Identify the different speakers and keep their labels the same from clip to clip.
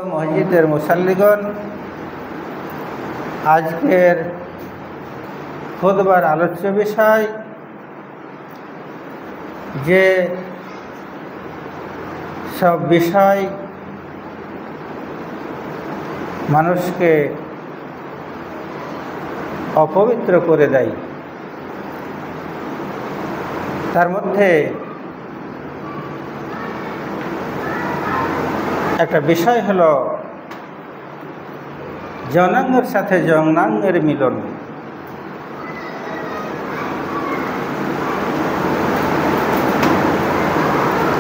Speaker 1: মসজিদের মুসাল্লিগণ, আজকের খুতবার আলোচ্য বিষয় যে সব বিষয় মানুষকে অপবিত্র করে দেয়, তার মধ্যে একটা বিষয় হলো যৌনাঙ্গের সাথে যৌনাঙ্গের মিলন।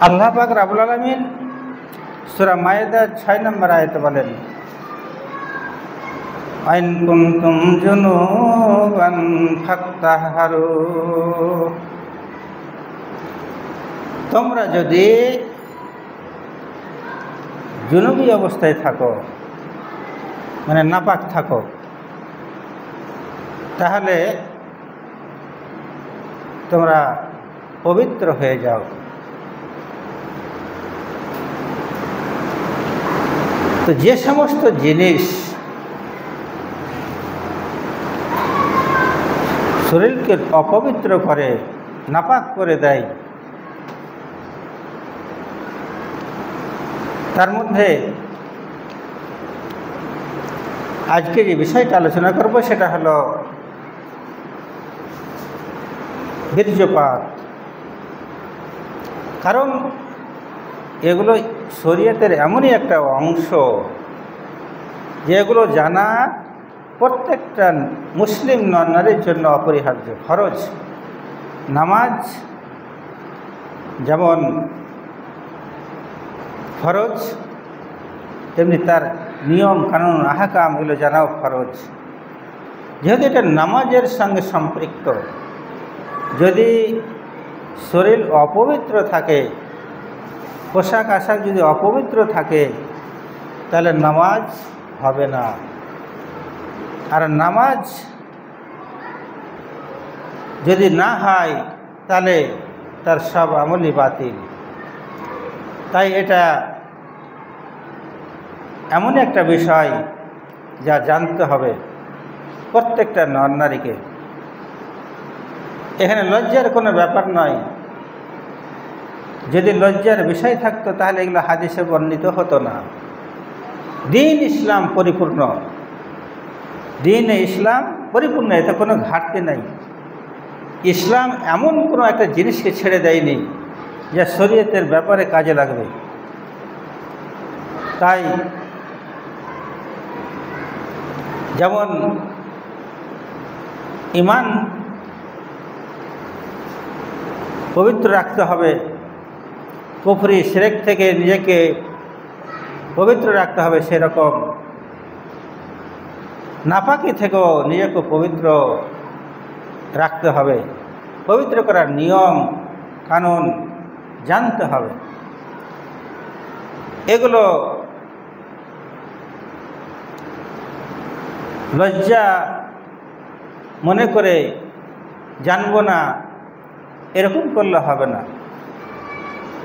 Speaker 1: আল্লাহ পাক রব্বুল আলামিন সূরা মায়েদার 6 নম্বর আয়াতে বলেন, আইন কুনতুম জুনুবান ফাত্তাহহারু, তোমরা যদি জুনুবি অবস্থায় থাকো, মানে নাপাক থাকো, তাহলে তোমরা পবিত্র হয়ে যাও। তো যে সমস্ত জিনিস শরীরকে অপবিত্র করে, নাপাক করে দেয়, তার মধ্যে আজকে যে বিষয়টা আলোচনা করব সেটা হলো বীর্যপাত। কারণ এগুলো শরীয়তের এমনই একটা অংশ যেগুলো জানা প্রত্যেকটা মুসলিম নারীর জন্য অপরিহার্য, ফরজ। নামাজ যেমন ফরজ, তেমনি তার নিয়ম কানুন আহকাম এগুলো জানাও ফরজ। যেহেতু এটা নামাজের সঙ্গে সম্পৃক্ত, যদি শরীর অপবিত্র থাকে, পোশাক আশাক যদি অপবিত্র থাকে, তাহলে নামাজ হবে না। আর নামাজ যদি না হয় তাহলে তার সব আমলই বাতিল। তাই এটা এমন একটা বিষয় যা জানতে হবে প্রত্যেকটা নারীকে। এখানে লজ্জার কোনো ব্যাপার নয়। যদি লজ্জার বিষয় থাকতো তাহলে এগুলো হাদিসে বর্ণিত হতো না। দ্বীন ইসলাম পরিপূর্ণ, দ্বীন ইসলাম পরিপূর্ণ, এতে কোনো ঘাটতি নাই। ইসলাম এমন কোনো একটা জিনিসকে ছেড়ে দেয়নি যা শরীয়তের ব্যাপারে কাজে লাগবে। তাই যেমন ঈমান পবিত্র রাখতে হবে, কুফরি শিরক থেকে নিজেকে পবিত্র রাখতে হবে, সেরকম নাপাকি থেকেও নিজেকে পবিত্র রাখতে হবে। পবিত্র করার নিয়ম কানুন জানতে হবে। এগুলো লজ্জা মনে করে জানবো না, এরকম করলে হবে না।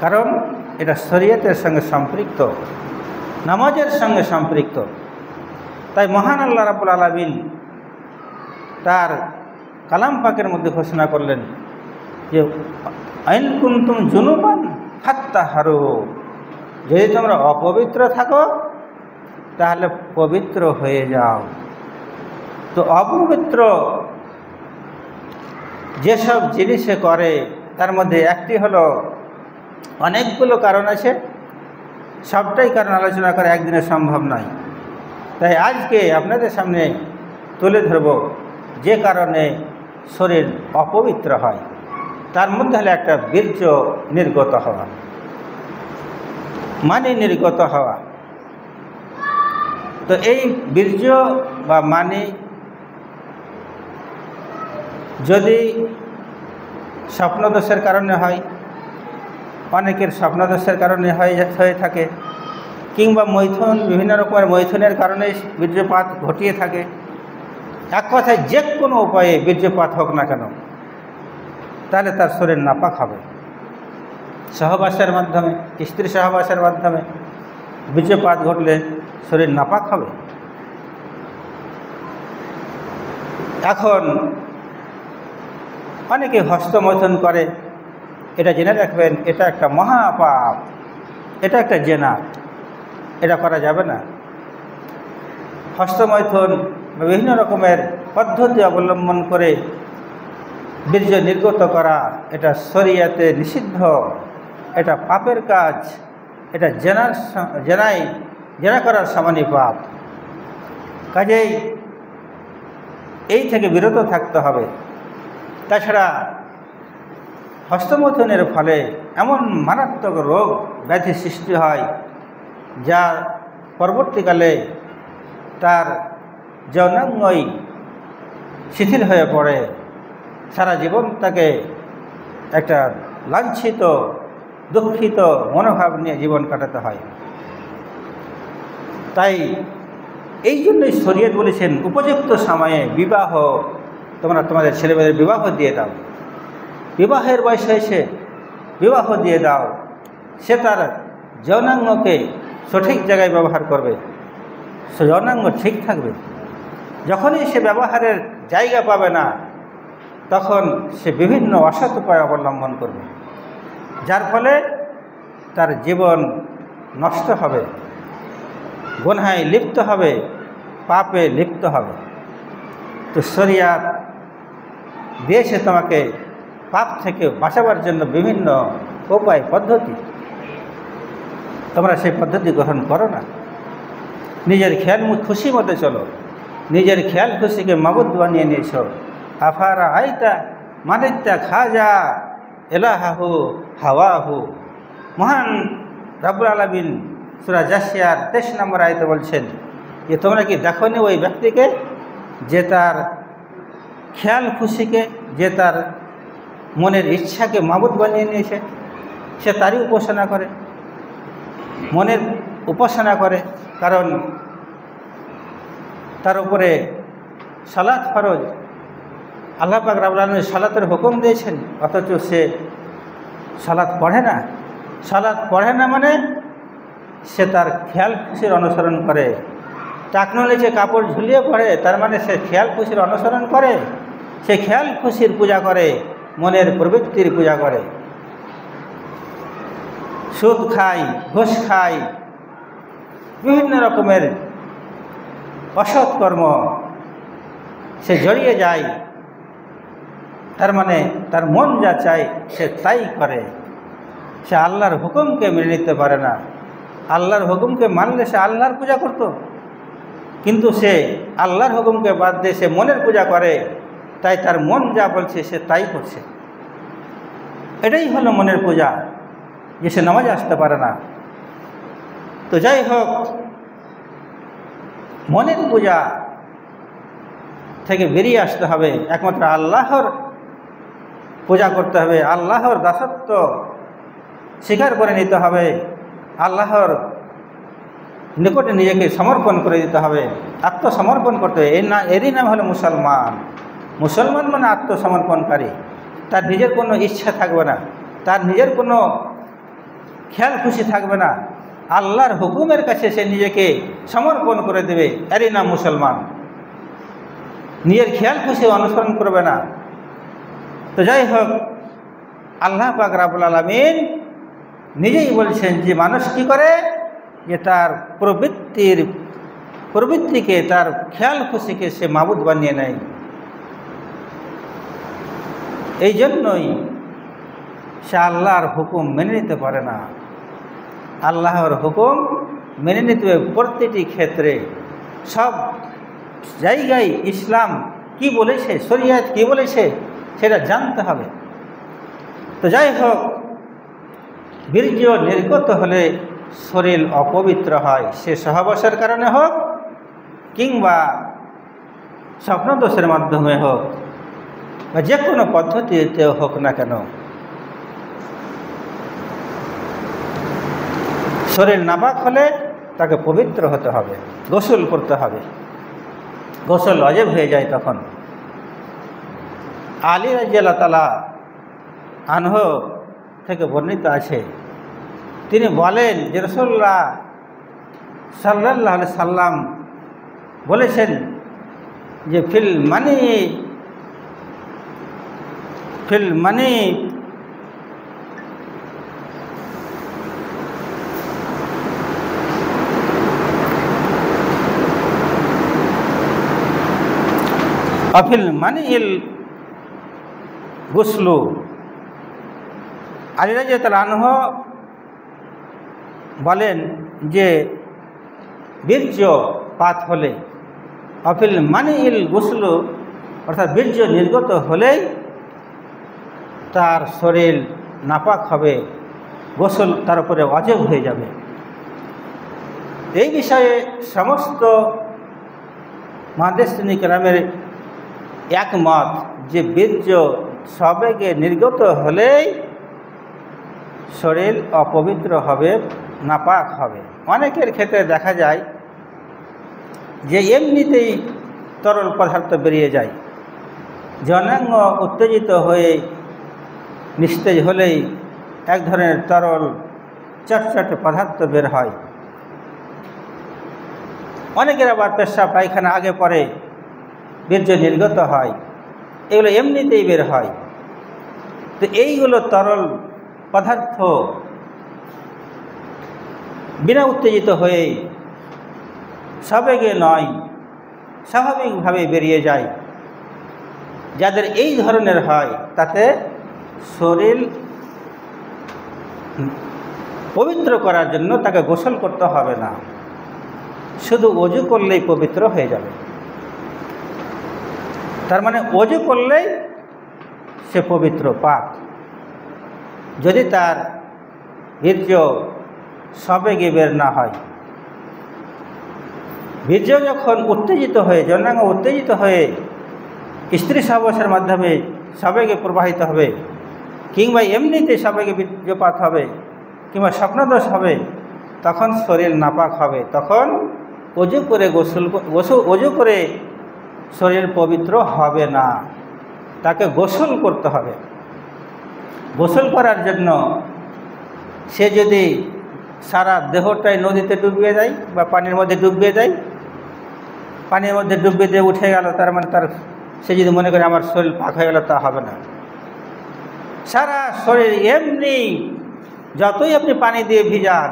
Speaker 1: কারণ এটা শরীয়তের সঙ্গে সম্পৃক্ত, নামাজের সঙ্গে সম্পৃক্ত। তাই মহান আল্লাহ রাব্বুল আলামিন তার কালাম পাকের মধ্যে ঘোষণা করলেন যে আইন কুনতুম জুনুবান ফাত্তাহহারু, যদি তোমরা অপবিত্র থাকো তাহলে পবিত্র হয়ে যাও। তো অপবিত্র যেসব জিনিসে করে তার মধ্যে একটি হলো, অনেকগুলো কারণ আছে, সবটাই কারণ আলোচনা করা একদিনে সম্ভব নয়। তাই আজকে আপনাদের সামনে তুলে ধরব যে কারণে শরীর অপবিত্র হয়। তার মধ্যে হলো একটা বীর্য নির্গত হওয়া, মানি নির্গত হওয়া। তো এই বীর্য বা মানি যদি স্বপ্নদোষের কারণে হয়, অনেকের স্বপ্নদোষের কারণে হয়ে থাকে, কিংবা মৈথুন, বিভিন্ন রকমের মৈথুনের কারণে বীর্যপাত ঘটিয়ে থাকে। এক কথায় যে কোনো উপায়ে বীর্যপাত হোক না কেন, তাহলে তার শরীর নাপাক হবে। সহবাসের মাধ্যমে, স্ত্রী সহবাসের মাধ্যমে বীর্যপাত ঘটলে শরীর নাপাক হবে। এখন অনেকে হস্তমৈথুন করে, এটা জেনে রাখবেন এটা একটা মহাপাপ, এটা একটা জেনা, এটা করা যাবে না। হস্তমৈথুন বিভিন্ন রকমের পদ্ধতি অবলম্বন করে বীর্য নির্গত করা, এটা শরীয়তে নিষিদ্ধ, এটা পাপের কাজ, এটা জেনা করার সমানই পাপ। কাজেই এই থেকে বিরত থাকতে হবে। তাছাড়া হস্তমৈথুনের ফলে এমন মারাত্মক রোগ ব্যাধি সৃষ্টি হয় যা পরবর্তীকালে তার যৌনাঙ্গই শিথিল হয়ে পড়ে, সারা জীবন তাকে একটা লাঞ্ছিত দুঃখিত মনোভাব নিয়ে জীবন কাটাতে হয়। তাই এই জন্যই শরীয়ত বলেছেন উপযুক্ত সময়ে বিবাহ, তোমরা তোমাদের ছেলেমেয়েদের বিবাহ দিয়ে দাও, বিবাহের বয়স হয়েছে বিবাহ দিয়ে দাও। সে তার যৌনাঙ্গকে সঠিক জায়গায় ব্যবহার করবে, সে যৌনাঙ্গ ঠিক থাকবে। যখনই সে ব্যবহারের জায়গা পাবে না তখন সে বিভিন্ন অসৎ উপায় অবলম্বন করবে, যার ফলে তার জীবন নষ্ট হবে, গুনাহে লিপ্ত হবে, পাপে লিপ্ত হবে। তো শরিয়াত দিয়েছে তোমাকে পাপ থেকে বাঁচাবার জন্য বিভিন্ন উপায় পদ্ধতি, তোমরা সেই পদ্ধতি গ্রহণ করো না। নিজের খেয়াল খুশি মতো চলো, নিজের খেয়াল খুশিকে মাবুদ বানিয়ে নিয়েছ। আফারা আইতা মানিত্যা খাজা এলাহাহু হাওয়াহু। মহান রব্বুল আলামিন সূরা জাসিয়ার 23 নম্বর আয়াতে বলছেন যে তোমরা কি দেখো নি ওই ব্যক্তিকে যে তার খেয়াল খুশিকে, যে তার মনের ইচ্ছাকে মাবুদ বানিয়ে নিয়েছে, সে তারই উপাসনা করে, মনের উপাসনা করে। কারণ তার উপরে সালাত ফরজ, আল্লাহ পাক রব্বুল আলামিন সালাতের হুকুম দিয়েছেন, অথচ সে সালাত পড়ে না। সালাত পড়ে না মানে সে তার খেয়াল খুশির অনুসরণ করে। টাকনো নিচে কাপড় ঝুলিয়ে পড়ে, তার মানে সে খেয়াল খুশির অনুসরণ করে, সে খেয়াল খুশির পূজা করে, মনের প্রবৃত্তির পূজা করে। সুদ খায়, ঘুষ খায়, বিভিন্ন রকমের অসৎ কর্ম সে জড়িয়ে যায়, তার মানে তার মন যা চায় সে তাই করে। সে আল্লাহর হুকুমকে মেনে নিতে পারে না। আল্লাহর হুকুমকে মানলে সে আল্লাহর পূজা করত, কিন্তু সে আল্লাহর হুকুমকে বাদ দিয়ে সে মনের পূজা করে, তাই তার মন যা বলছে সে তাই করছে। এটাই হলো মনের পূজা, যে সে নামাজে আসতে পারে না। তো যাই হোক, মনের পূজা থেকে বেরিয়ে আসতে হবে, একমাত্র আল্লাহর পূজা করতে হবে, আল্লাহর দাসত্ব স্বীকার করে নিতে হবে, আল্লাহর নিকটে নিজেকে সমর্পণ করে দিতে হবে, আত্মসমর্পণ করতে হবে। এরই নাম হলো মুসলমান। মুসলমান মানে আত্মসমর্পণকারী। তার নিজের কোনো ইচ্ছা থাকবে না, তার নিজের কোনো খেয়াল খুশি থাকবে না, আল্লাহর হুকুমের কাছে সে নিজেকে সমর্পণ করে দেবে, এরই নাম মুসলমান। নিজের খেয়াল খুশি অনুসরণ করবে না। তো যাই হোক, আল্লাহ পাক রব্বুল আলামিন নিজেই বলছেন যে মানুষ কি করে, যে তার প্রবৃত্তিকে, তার খেয়াল খুশিকে সে মাবুদ বানিয়ে নেয়। এই জন্যই সে আল্লাহর হুকুম মেনে নিতে পারে না। আল্লাহর হুকুম মেনে নিতে হবে প্রতিটি ক্ষেত্রে, সব জায়গায়। ইসলাম কি বলেছে, শরিয়ত কি বলেছে সেটা জানতে হবে। তো যাই হোক, বীর্য নির্গত হলে শরীর অপবিত্র হয়, সে সহবাসের কারণে হোক কিংবা স্বপ্নদোষের মাধ্যমে হোক বা যে কোনো পদ্ধতিতে হোক না কেন, শরীর নাপাক হলে তাকে পবিত্র হতে হবে, গোসল করতে হবে। গোসল ওয়াজিব হয়ে যায় তখন। আলী রাদিয়াল্লাহু তাআলা আনহু থেকে বর্ণিত আছে, তিনি বলেন যে রাসূলুল্লাহ সাল্লাল্লাহু আলাইহি সাল্লাম বলেছেন যে ফিল মানি অফিল মানিল গুসলু। আলী রাদিয়াল্লাহু আনহু বলেন যে বীর্যপাত হলে, অফিল মানিল গুসলু অর্থাৎ বীর্য নির্গত হলেই তার শরীর নাপাক হবে, গোসল তার উপরে ওয়াজিব হয়ে যাবে। এই বিষয়ে সমস্ত মুহাদ্দিসিন কেরামের একমত যে বীর্য সবেগে নির্গত হলেই শরীর অপবিত্র হবে, নাপাক হবে। অনেকের ক্ষেত্রে দেখা যায় যে এমনিতেই তরল পদার্থ বেরিয়ে যায়, জনাঙ্গ উত্তেজিত হয়ে নিস্তেজ হলেই এক ধরনের তরল চটচটে পদার্থ বের হয়। অনেকের আবার পেশাব পায়খানা আগে পরে বীর্য নির্গত হয়, এগুলো এমনিতেই বের হয়। তো এইগুলো তরল পদার্থ বিনা উত্তেজিত হয়ে সবেগে নয়, স্বাভাবিকভাবে বেরিয়ে যায়। যাদের এই ধরনের হয় তাতে শরীর পবিত্র করার জন্য তাকে গোসল করতে হবে না, শুধু ওযু করলেই পবিত্র হয়ে যাবে। তার মানে ওযু করলেই সে পবিত্র পাক। যদি তার বীর্য সবেগে বের না হয়, বীর্য যখন উত্তেজিত হয়ে, যৌনাঙ্গ উত্তেজিত হয়ে স্ত্রী সহবাসের মাধ্যমে সবেগে প্রবাহিত হবে, কিংবা এমনিতে সবেগে বীর্যপাত হবে, কিংবা স্বপ্নদোষ হবে, তখন শরীর নাপাক হবে। তখন ওযু করে ওযু করে শরীর পবিত্র হবে না, তাকে গোসল করতে হবে। গোসল করার জন্য সে যদি সারা দেহটাই নদীতে ডুবিয়ে দেয় বা পানির মধ্যে ডুবিয়ে দেয়, পানির মধ্যে ডুবিয়ে দিয়ে উঠে গেল, তার মানে সে যদি মনে করে আমার শরীর পাক হয়ে গেল, তা হবে না। সারা শরীর এমনি যতই আপনি পানি দিয়ে ভিজান,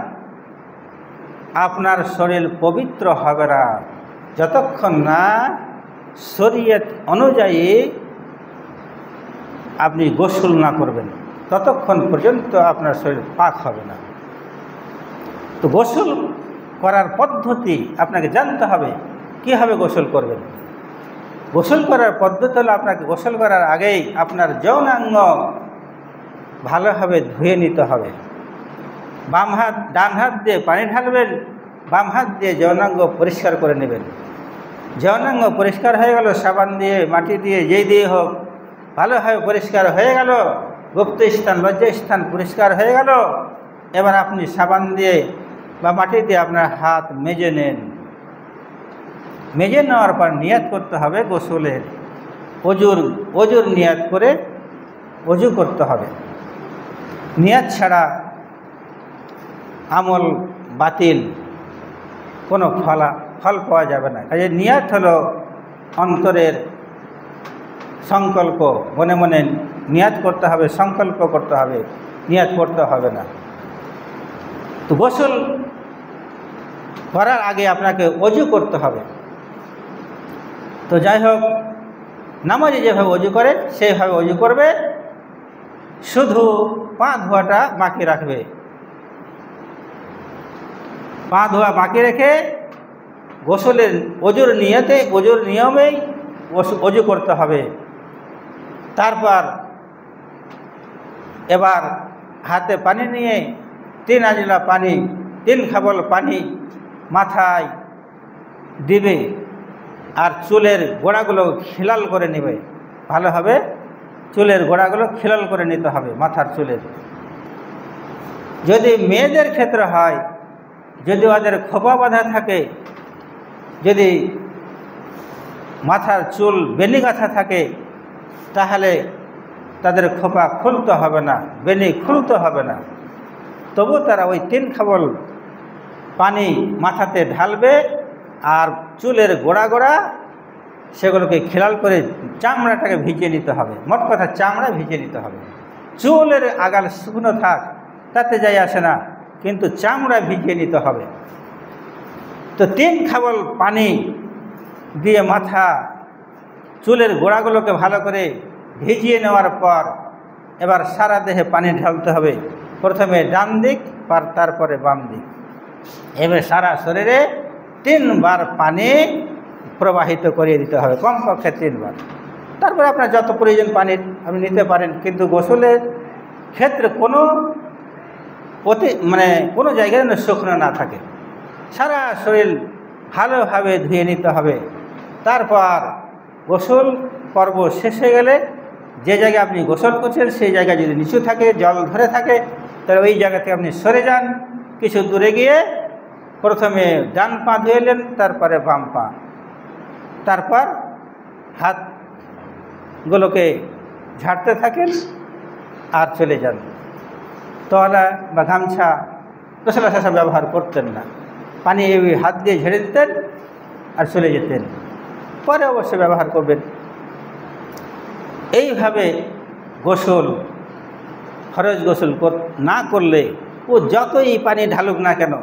Speaker 1: আপনার শরীর পবিত্র হবে না যতক্ষণ না শরীয়ত অনুযায়ী আপনি গোসল না করবেন, ততক্ষণ পর্যন্ত আপনার শরীর পাক হবে না। তো গোসল করার পদ্ধতি আপনাকে জানতে হবে, কীভাবে গোসল করবেন। গোসল করার পদ্ধতি হলো, আপনাকে গোসল করার আগেই আপনার যৌনাঙ্গ ভালোভাবে ধুয়ে নিতে হবে। ডান হাত দিয়ে পানি ঢালবেন, বাম হাত দিয়ে যৌনাঙ্গ পরিষ্কার করে নেবেন। যৌনাঙ্গ পরিষ্কার হয়ে গেল, সাবান দিয়ে, মাটি দিয়ে, যেই দিয়ে হোক, ভালোভাবে পরিষ্কার হয়ে গেল, গুপ্ত স্থান, লজ্জা স্থান পরিষ্কার হয়ে গেল। এবার আপনি সাবান দিয়ে বা মাটি দিয়ে আপনার হাত মেজে নেন। মেজে নেওয়ার পর নিয়াত করতে হবে গোসলের, ওযুর নিয়াত করে ওযু করতে হবে। নিয়াত ছাড়া আমল বাতিল, কোনো ফল পাওয়া যাবে না। কাজে নিয়াত হলো অন্তরের সংকল্প, মনে মনে নিয়াত করতে হবে, সংকল্প করতে হবে, নিয়াত করতে হবে না। তো গোসল করার আগে আপনাকে ওযু করতে হবে। তো যাই হোক, নামাজে যেভাবে ওযু করে সেইভাবে ওযু করবে, শুধু পা ধোয়াটা বাকি রাখবে। পা ধোয়া বাকি রেখে গোসলের ওযুর নিয়মেই ওযু করতে হবে। তারপর এবার হাতে পানি নিয়ে 3 আঞ্জলা পানি, 3 খাবল পানি মাথায় দিবে, আর চুলের গোড়াগুলো খিলাল করে নেবে। ভালোভাবে চুলের গোড়াগুলো খিলাল করে নিতে হবে, মাথার চুলের। যদি মেয়েদের ক্ষেত্রে হয়, যদি ওদের খোপা বাঁধা থাকে, যদি মাথার চুল বেনি গাঁথা থাকে, তাহলে তাদের খোপা খুলতে হবে না, বেনি খুলতে হবে না। তবু তারা ওই 3 খাবল পানি মাথাতে ঢালবে আর চুলের গোড়া গোড়া সেগুলোকে খেলাল করে চামড়াটাকে ভিজিয়ে নিতে হবে। মোট কথা চামড়া ভিজিয়ে নিতে হবে। চুলের আগাল শুকনো থাক তাতে যাই আসে না, কিন্তু চামড়া ভিজিয়ে নিতে হবে। তো 3 খাবল পানি দিয়ে মাথা চুলের গোড়াগুলোকে ভালো করে ভিজিয়ে নেওয়ার পর এবার সারা দেহে পানি ঢালতে হবে। প্রথমে ডান দিক, তারপরে বাম দিক, এবার সারা শরীরে 3 বার পানি প্রবাহিত করিয়ে দিতে হবে, কমপক্ষে 3 বার। তারপরে আপনার যত প্রয়োজন পানির আপনি নিতে পারেন, কিন্তু গোসলের ক্ষেত্রে কোনো কোনো জায়গায় যেন শুকনো না থাকে, সারা শরীর ভালোভাবে ধুয়ে নিতে হবে। তারপর গোসল পর্ব শেষ হয়ে গেলে যে জায়গায় আপনি গোসল করছেন সেই জায়গায় যদি নিচু থাকে, জল ধরে থাকে, তাহলে ওই জায়গা থেকে আপনি সরে যান। কিছু দূরে গিয়ে প্রথমে ডান পা ধুয়েলেন, তারপরে বাম পা, তারপর হাতগুলোকে ঝাড়তে থাকেন আর চলে যান। তোয়ালা বা গামছা রাসূলুল্লাহ সাল্লাল্লাহু আলাইহি ওয়াসাল্লাম ব্যবহার করতেন না, পানি এই হাত দিয়ে ঝেড়ে দিতেন আর চলে যেতেন, পরে অবশ্য ব্যবহার করবেন। এইভাবে গোসল, ফরজ গোসল না করলে ও যতই পানি ঢালুক না কেন,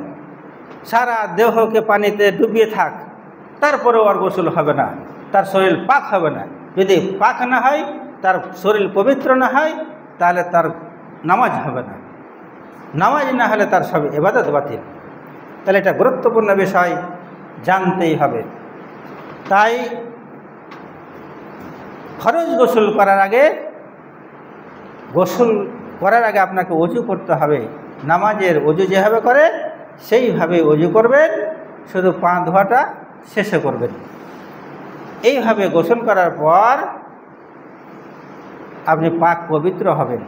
Speaker 1: সারা দেহকে পানিতে ডুবিয়ে থাক, তারপরেও আর গোসল হবে না, তার শরীর পাক হবে না। যদি পাক না হয়, তার শরীর পবিত্র না হয়, তাহলে তার নামাজ হবে না। নামাজ না হলে তার সব ইবাদত বাতিল। তাহলে এটা গুরুত্বপূর্ণ বিষয়, জানতেই হবে। তাই ফরজ গোসল করার আগে আপনাকে ওযু করতে হবে। নামাজের ওযু যেভাবে করে সেইভাবে ওযু করবেন, শুধু পা ধোয়াটা শেষে করবেন। এইভাবে গোসল করার পর আপনি পাক পবিত্র হবেন।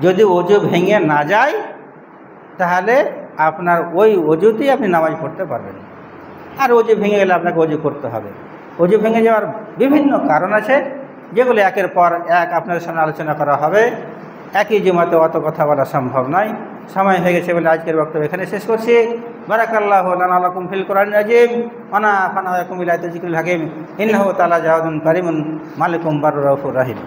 Speaker 1: যদি ওযু ভেঙে না যায়, তাহলে আপনার ওই ওযুতেই আপনি নামাজ পড়তে পারবেন। আর ওযু ভেঙে গেলে আপনাকে ওযু করতে হবে। ওযু ভেঙে যাওয়ার বিভিন্ন কারণ আছে, যেগুলো একের পর এক আপনাদের সামনে আলোচনা করা হবে। একই জুমাতে অত কথা বলা সম্ভব নয়, সময় হয়ে গেছে বলে আজকের বক্তব্য এখানে শেষ করছি। বারাকাল্লাহু লানা লাকুম ফিল কোরআনিল আযীম ওয়া নাফা'নাকুম বিল আয়াতি যিকরিল হাকীম ইন্নাহু তাআলা জাওয়াদুন কারীমুন মালিকুম বারুর রাউফুর রাহিম।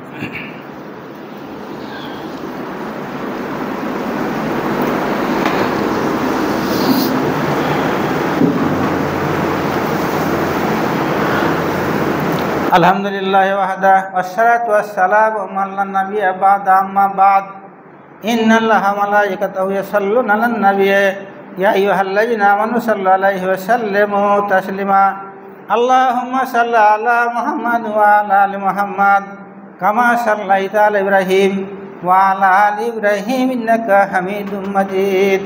Speaker 1: আলহামদুলিল্লাহ ওয়াহদা ওয়াসসালাতু ওয়াসসালামু আলা নাবিয়্যি বা'দা আম্মা বা'দ ইন্নাল্লাহা ওয়া মালাইকাতাহু ইউসাল্লুনা আলান নাবিয়্যি ইয়া আইয়ুহাল্লাযীনা আমানু সাল্লু আলাইহি ওয়া সাল্লিমু তাসলিমা আল্লাহুম্মা সাল্লি আলা মুহাম্মাদ ওয়া আলা আলি মুহাম্মাদ কামা সাল্লাইতা আলা ইব্রাহিম ওয়া আলা আলি ইব্রাহিম ইন্নাকা হামিদুম মাজিদ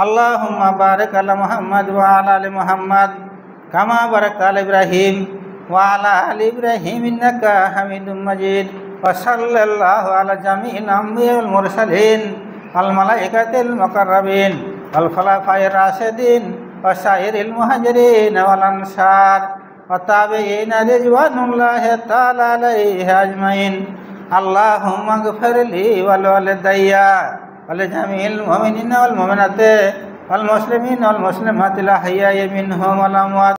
Speaker 1: আল্লাহুম্মা বারিক আলা মুহাম্মাদ ওয়া আলা আলি মুহাম্মাদ কামা বারাকতা আলা ইব্রাহিম ওয়া আলা আলি ইব্রাহিম ইন্নাকা হামিদুম মাজিদ ওয়া সাল্লাল্লাহু আলা জামি'il আমবিয়া ওয়াল মুরসালিন ওয়াল মালাইকাতিল মুকাররাবিন ওয়াল খুলাফায়ে রাশিদিন ওয়া সাইরিল মুহাজিরিন ওয়াল আনসার ওয়া তাবিঈনা রিজওয়ানুল্লাহি তাআলা আলাইহিম আজমাইন আল্লাহুম্মা ইগফির লি ওয়াল ওয়ালিদাইয়া ওয়া লিজামি'il মুমিনিনা ওয়াল মুমিনাতি ওয়াল মুসলিমিনা ওয়াল মুসলিমাতিল আহইয়া'i মিনহুম ওয়াল আমওয়াত